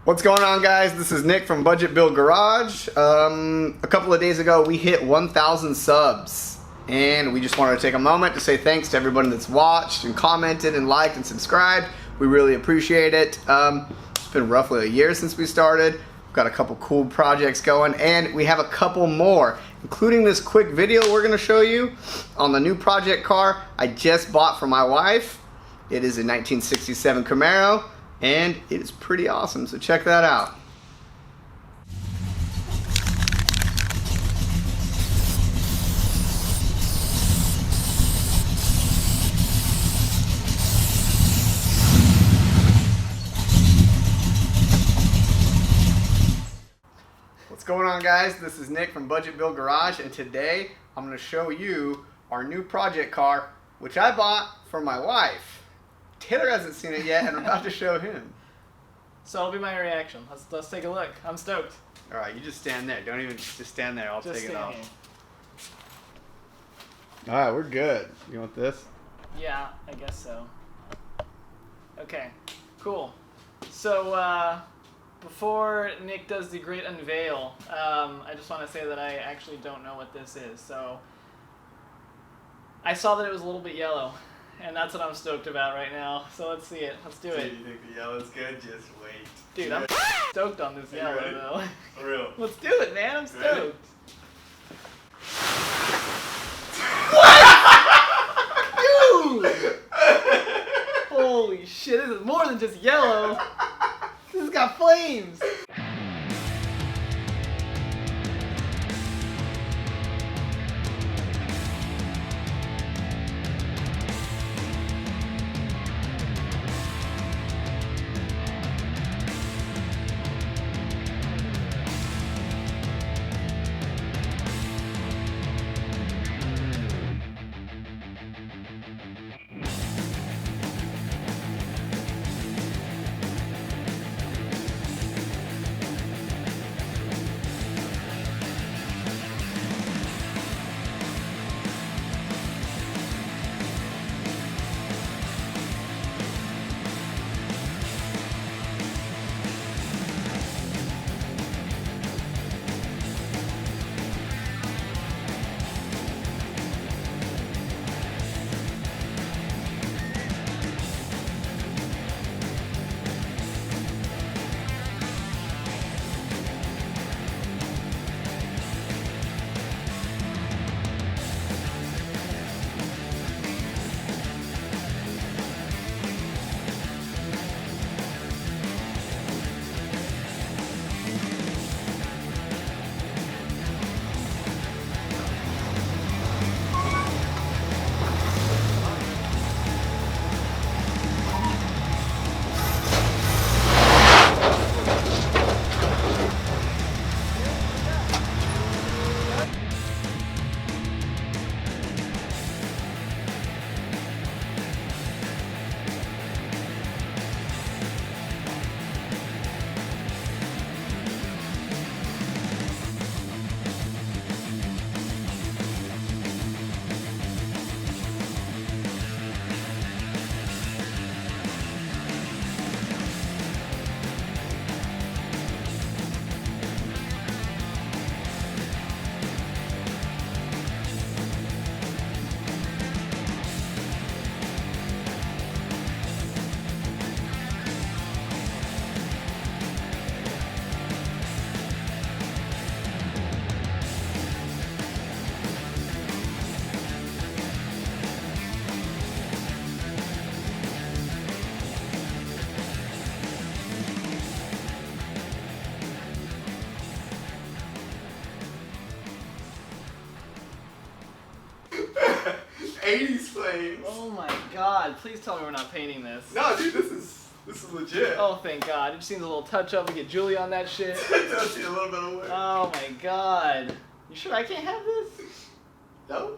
What's going on, guys? This is Nick from Budget Bill Garage. A couple of days ago we hit 1,000 subs, and we just wanted to take a moment to say thanks to everybody that's watched and commented and liked and subscribed. We really appreciate it. It's been roughly a year since we started. We've got a couple cool projects going, and we have a couple more, including this quick video we're going to show you on the new project car I just bought for my wife. It is a 1967 Camaro, and it is pretty awesome, so check that out. What's going on, guys? This is Nick from Budget Bill Garage, and today I'm going to show you our new project car, which I bought for my wife. Taylor hasn't seen it yet, and I'm about to show him. So it'll be my reaction. Let's take a look. I'm stoked. All right, you just stand there. Don't even just stand there. I'll take it off. Here. All right, we're good. You want this? Yeah, I guess so. Okay, cool. So before Nick does the great unveil, I just want to say that I actually don't know what this is. So I saw that it was a little bit yellow, and that's what I'm stoked about right now. So let's see it. Let's do it. You think the yellow's good? Just wait. Dude, I'm stoked on this yellow, though. For real. Let's do it, man. I'm stoked. Ready? Dude! Holy shit, this is more than just yellow. This has got flames. '80s flames. Oh my god, please tell me we're not painting this. No, dude, this is legit. Oh, thank god. It just needs a little touch up. We get Julie on that shit. It does need a little bit of work. Oh my god. You sure I can't have this? No.